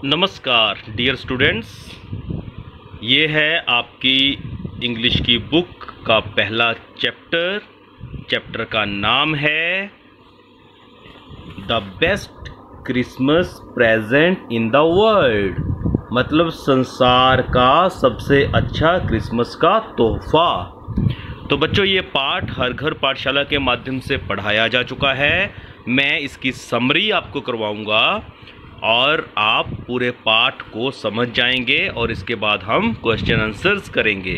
नमस्कार dear students, ये है आपकी इंग्लिश की बुक का पहला चैप्टर का नाम है the best Christmas present in the world. मतलब संसार का सबसे अच्छा क्रिसमस का तोहफा। तो बच्चों, ये पाठ हर घर पाठशाला के माध्यम से पढ़ाया जा चुका है। मैं इसकी समरी आपको करवाऊंगा और आप पूरे पाठ को समझ जाएंगे और इसके बाद हम क्वेश्चन आंसर्स करेंगे।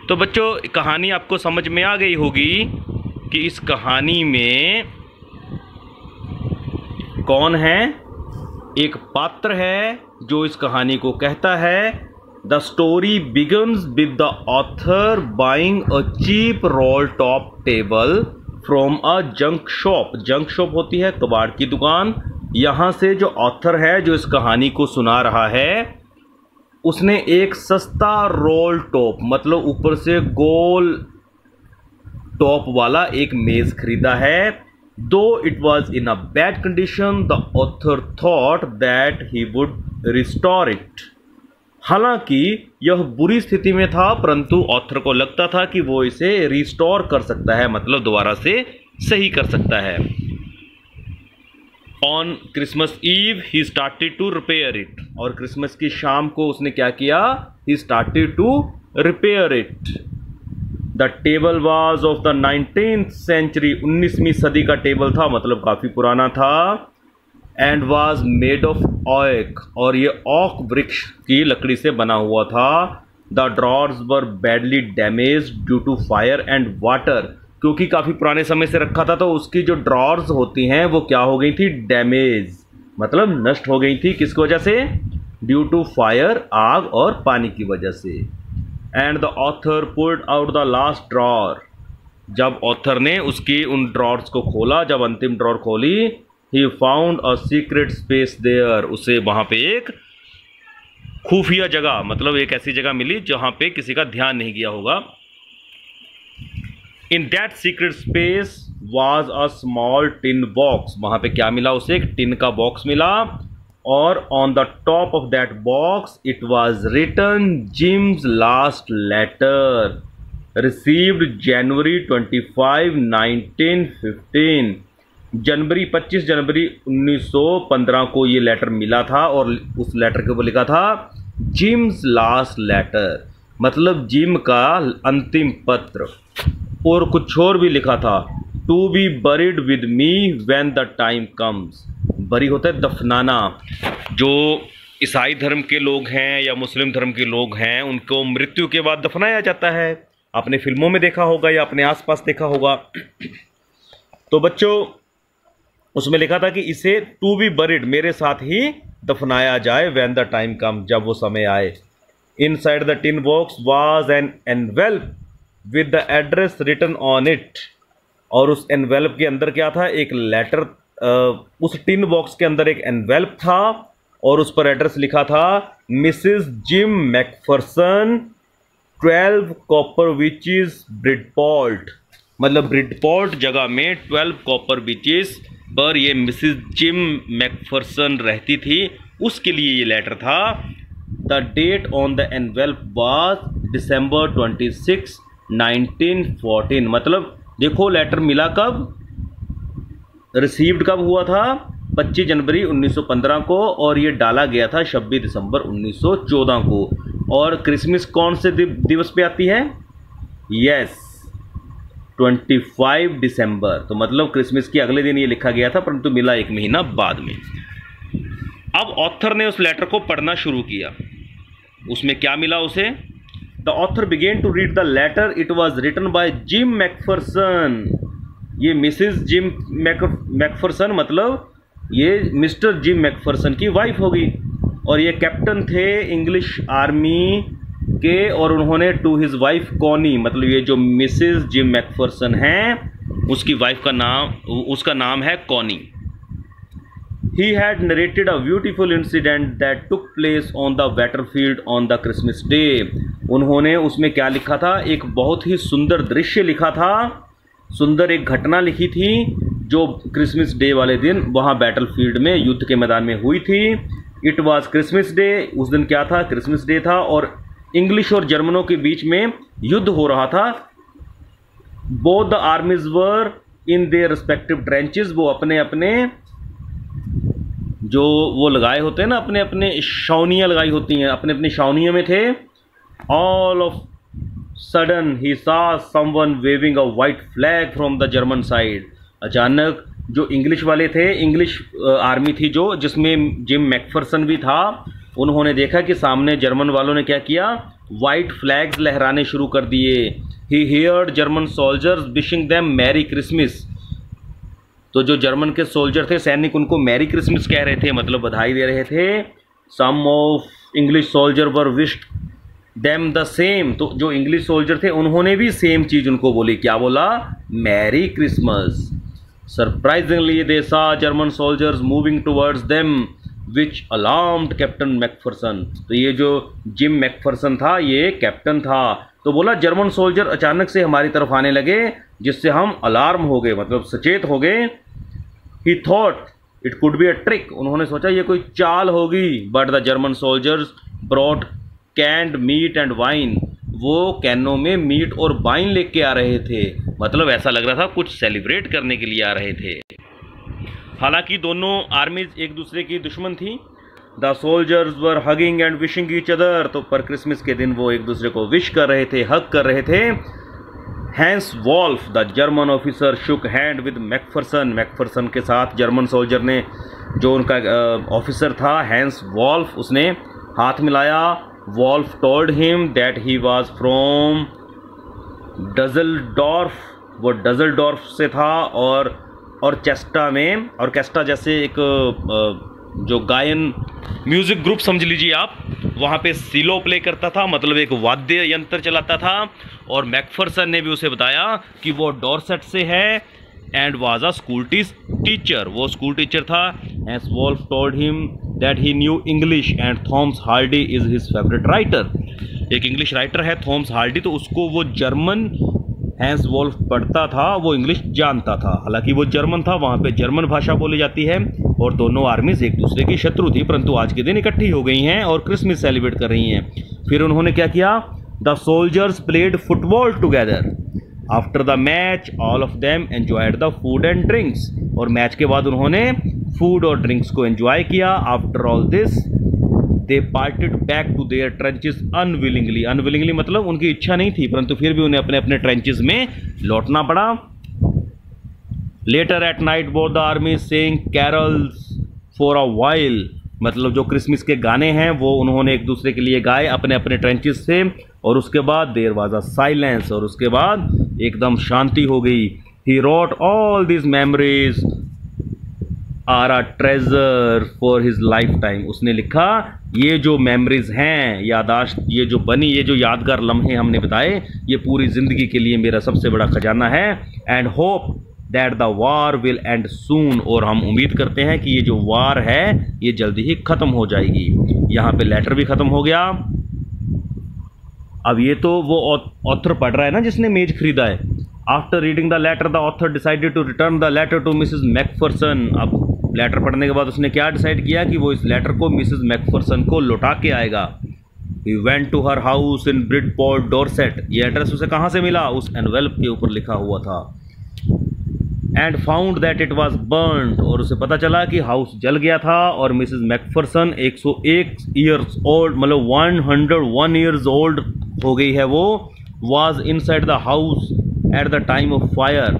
तो बच्चों, कहानी आपको समझ में आ गई होगी कि इस कहानी में कौन है। एक पात्र है जो इस कहानी को कहता है। The story begins with the author buying a cheap roll top table from a junk shop. Junk shop होती है कबाड़ की दुकान। यहाँ से जो ऑथर है जो इस कहानी को सुना रहा है, उसने एक सस्ता रोल टॉप मतलब ऊपर से गोल टॉप वाला एक मेज खरीदा है। दो it was in a bad condition the author thought that he would restore it. हालांकि यह बुरी स्थिति में था, परंतु ऑथर को लगता था कि वो इसे रिस्टोर कर सकता है, मतलब दोबारा से सही कर सकता है। On Christmas eve he started to repair it. और क्रिसमस की शाम को उसने क्या किया? He started to repair it. The table was of the 19th century. 19वीं सदी का टेबल था, मतलब काफी पुराना था। एंड वाज मेड ऑफ ऑक। और ये ऑक वृक्ष की लकड़ी से बना हुआ था। The drawers were badly damage due to fire and water. क्योंकि काफ़ी पुराने समय से रखा था, तो उसकी जो ड्रॉर्स होती हैं वो क्या हो गई थी? डैमेज, मतलब नष्ट हो गई थी। किसकी वजह से? ड्यू टू फायर, आग और पानी की वजह से। And the author pulled out the last drawer. जब ऑथर ने उसकी उन ड्रॉर्स को खोला, जब अंतिम ड्रॉर खोली, he found a secret space there. उसे वहाँ पे एक खुफिया जगह, मतलब एक ऐसी जगह मिली जहाँ पे किसी का ध्यान नहीं गया होगा। In that secret space was a small tin box. वहाँ पे क्या मिला उसे? एक टिन का बॉक्स मिला। और on the top of that box it was written Jim's last letter received January 25, 1915। जनवरी 25 जनवरी 1915 को ये लेटर मिला था और उस लेटर के ऊपर लिखा था जिम्स लास्ट लेटर, मतलब जिम का अंतिम पत्र। और कुछ और भी लिखा था, to be buried with me when the time comes. Bury होता है दफनाना। जो ईसाई धर्म के लोग हैं या मुस्लिम धर्म के लोग हैं, उनको मृत्यु के बाद दफनाया जाता है। आपने फिल्मों में देखा होगा या अपने आसपास देखा होगा। तो बच्चों, उसमें लिखा था कि इसे टू बी बरीड, मेरे साथ ही दफनाया जाए, व्हेन द टाइम कम, जब वो समय आए। Inside the tin box was an envelope with the address written on it. और उस एनवेल्प के अंदर क्या था? एक लेटर। उस टिन बॉक्स के अंदर एक एनवेल्प था और उस पर एड्रेस लिखा था Mrs gym McPherson, 12 copper witches Bridport. मतलब ब्रिडपोर्ट जगह में 12 कॉपर विचेस पर ये मिसेस जिम मैकफरसन रहती थी, उसके लिए ये लेटर था। The date on the envelope was December 26, 1914। मतलब देखो, लेटर मिला कब, रिसीव्ड कब हुआ था? 25 जनवरी 1915 को, और ये डाला गया था 26 दिसंबर 1914 को। और क्रिसमस कौन से दिवस पे आती है? यस, 25 दिसंबर। तो मतलब क्रिसमस के अगले दिन ये लिखा गया था, परंतु मिला एक महीना बाद में। अब ऑथर ने उस लेटर को पढ़ना शुरू किया। उसमें क्या मिला उसे? The author began to read the letter. It was written by Jim McPherson. ये मिसेस जिम मैकफरसन, मतलब ये मिस्टर जिम मैकफरसन की वाइफ होगी। और ये कैप्टन थे इंग्लिश आर्मी के, और उन्होंने टू हिज वाइफ कॉनी, मतलब ये जो मिसेस जिम मैकफरसन हैं उसकी वाइफ का नाम, उसका नाम है Connie. He had narrated a beautiful incident that took place on the battlefield on the Christmas day. उन्होंने उसमें क्या लिखा था? एक बहुत ही सुंदर दृश्य लिखा था, सुंदर एक घटना लिखी थी जो क्रिसमस डे वाले दिन वहाँ बैटलफील्ड में, युद्ध के मैदान में हुई थी। इट वॉज क्रिसमस डे, उस दिन क्या था, क्रिसमस डे था, और इंग्लिश और जर्मनों के बीच में युद्ध हो रहा था। Both the armies were in their respective trenches, वो अपने अपने जो वो लगाए होते हैं ना, अपने अपने छावनियाँ लगाई होती हैं, अपने अपने छावनियों में थे। All of sudden he saw someone waving a white flag from the German side. अचानक जो इंग्लिश वाले थे, इंग्लिश आर्मी थी जो, जिसमें जिम मैकफरसन भी था, उन्होंने देखा कि सामने जर्मन वालों ने क्या किया, वाइट फ्लैग्स लहराने शुरू कर दिए। He heard German soldiers wishing them merry Christmas. तो जो जर्मन के सोल्जर थे, सैनिक, उनको मैरी क्रिसमस कह रहे थे, मतलब बधाई दे रहे थे। Some of English soldier were wished them the same. तो जो इंग्लिश सोल्जर थे उन्होंने भी सेम चीज़ उनको बोली, क्या बोला, मैरी क्रिसमस। सरप्राइजिंगली दे सा German soldiers moving towards them which alarmed captain McPherson. तो ये जो जिम मैकफरसन था ये कैप्टन था, तो बोला जर्मन सोल्जर अचानक से हमारी तरफ आने लगे, जिससे हम अलार्म हो गए, मतलब सचेत हो गए। He thought it could be a trick, उन्होंने सोचा ये कोई चाल होगी। But the German soldiers brought canned meat and wine, वो कैनों में मीट और वाइन लेके आ रहे थे, मतलब ऐसा लग रहा था कुछ सेलिब्रेट करने के लिए आ रहे थे। हालांकि दोनों आर्मीज एक दूसरे की दुश्मन थी। The soldiers were hugging and wishing each other, तो पर क्रिसमस के दिन वो एक दूसरे को विश कर रहे थे, हग कर रहे थे। Hans Wolf the German officer shook hand with McPherson, McPherson के साथ जर्मन सोल्जर ने, जो उनका ऑफिसर था हैंस वॉल्फ, उसने हाथ मिलाया। Wolf told him that he was from Dusseldorf, वो डजलडॉर्फ से था, और चेस्टा में, ऑर्केस्ट्रा जैसे एक जो गायन म्यूज़िक ग्रुप समझ लीजिए आप, वहाँ पे सीलो प्ले करता था, मतलब एक वाद्य यंत्र चलाता था। और मैकफरसन ने भी उसे बताया कि वो डॉर्सेट से है and was a school teacher, वो स्कूल टीचर था। Hans Wolf told him that he knew English and Thomas Hardy is his favourite writer. एक इंग्लिश राइटर है थॉमस हार्डी, तो उसको वो जर्मन हैंस वॉल्फ पढ़ता था, वो इंग्लिश जानता था। हालांकि वो जर्मन था, वहाँ पे जर्मन भाषा बोली जाती है, और दोनों आर्मीज एक दूसरे की शत्रु थी, परंतु आज के दिन इकट्ठी हो गई हैं और क्रिसमस सेलिब्रेट कर रही हैं। फिर उन्होंने क्या किया, the soldiers played football together. After the match all of them enjoyed the food and drinks, और मैच के बाद उन्होंने फूड और ड्रिंक्स को एंजॉय किया। After all this they parted back to their trenches unwillingly, unwillingly मतलब उनकी इच्छा नहीं थी, परंतु फिर भी उन्हें अपने अपने ट्रेंचेस में लौटना पड़ा। Later at night both the army saying carols for a while, मतलब जो क्रिसमस के गाने हैं वो उन्होंने एक दूसरे के लिए गाए अपने अपने ट्रेंचेस से, और उसके बाद देयर वाज अ साइलेंस, और उसके बाद एकदम शांति हो गई। He wrote all this memories are a treasure for his life time, उसने लिखा ये जो मेमोरीज हैं, यादाश्त ये जो बनी, ये जो यादगार लम्हे हमने बताए, ये पूरी ज़िंदगी के लिए मेरा सबसे बड़ा खजाना है। And hope that the war will and soon, और हम उम्मीद करते हैं कि ये जो वार है ये जल्दी ही ख़त्म हो जाएगी। यहाँ पे लेटर भी ख़त्म हो गया। अब ये तो वो ऑथर पढ़ रहा है ना जिसने मेज खरीदा है। After reading the letter the author decided to return the letter to Mrs McPherson. अब लेटर पढ़ने के बाद उसने क्या डिसाइड किया कि वो इस लेटर को मिसेस मैकफरसन को लौटा के आएगा। He went to her house in Bridport, Dorset। ये एड्रेस उसे कहाँ से मिला, उस एनवेल्प के ऊपर लिखा हुआ था। And found that it was burned, और उसे पता चला कि हाउस जल गया था, और मिसेस मैकफरसन 101 ईयर्स ओल्ड, मतलब 101 ईयर्स ओल्ड हो गई है वो, was inside the house at the time of fire.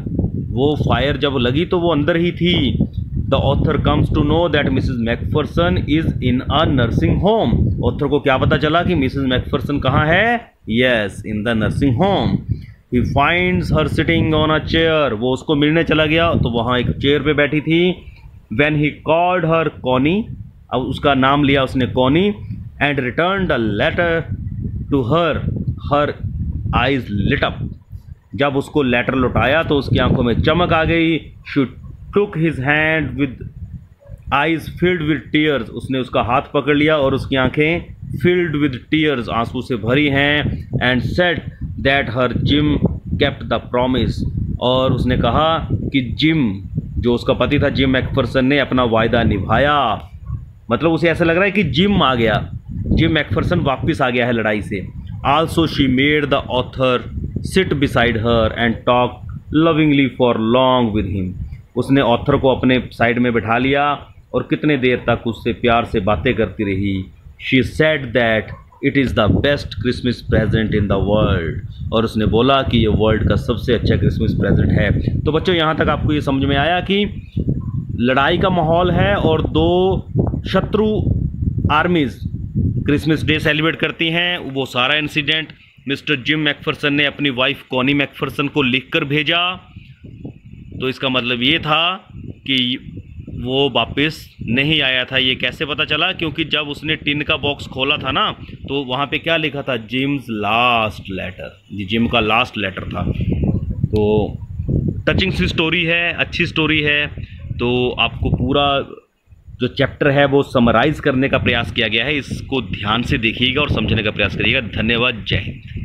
वो फायर जब लगी तो वो अंदर ही थी। The author comes to know that Mrs McPherson is in a nursing home. Author को क्या पता चला कि मिसेस मैकफरसन कहाँ है, yes, in the nursing home. He finds her sitting on a chair, वो उसको मिलने चला गया तो वहाँ एक चेयर पे बैठी थी। When he called her Connie, अब उसका नाम लिया उसने Connie, and return the letter to her, her eyes lit up. जब उसको लेटर लौटाया तो उसकी आंखों में चमक आ गई। She took his hand with eyes filled with tears, उसने उसका हाथ पकड़ लिया और उसकी आंखें फिल्ड विद टीयर्स, आंसू से भरी हैं। And said that her gym kept the promise, और उसने कहा कि जिम, जो उसका पति था जिम मैकफरसन, ने अपना वायदा निभाया। मतलब उसे ऐसा लग रहा है कि जिम आ गया, जिम मैकफरसन वापस आ गया है लड़ाई से। Also she made the author seat beside her and talk lovingly for long with him. उसने ऑथर को अपने साइड में बैठा लिया और कितने देर तक उससे प्यार से बातें करती रही। She said that it is the best Christmas present in the world, और उसने बोला कि ये वर्ल्ड का सबसे अच्छा क्रिसमस प्रेजेंट है। तो बच्चों यहाँ तक आपको ये समझ में आया कि लड़ाई का माहौल है और दो शत्रु आर्मीज क्रिसमस डे सेलिब्रेट करती हैं। वो सारा इंसिडेंट मिस्टर जिम मैकफरसन ने अपनी वाइफ कॉनी मैकफरसन को लिखकर भेजा। तो इसका मतलब ये था कि वो वापस नहीं आया था। ये कैसे पता चला? क्योंकि जब उसने टिन का बॉक्स खोला था ना, तो वहाँ पे क्या लिखा था? Jim's last letter. ये जिम का लास्ट लेटर था। तो टचिंग सी स्टोरी है, अच्छी स्टोरी है। तो आपको पूरा जो चैप्टर है वो समराइज़ करने का प्रयास किया गया है। इसको ध्यान से देखिएगा और समझने का प्रयास करिएगा। धन्यवाद। जय हिंद।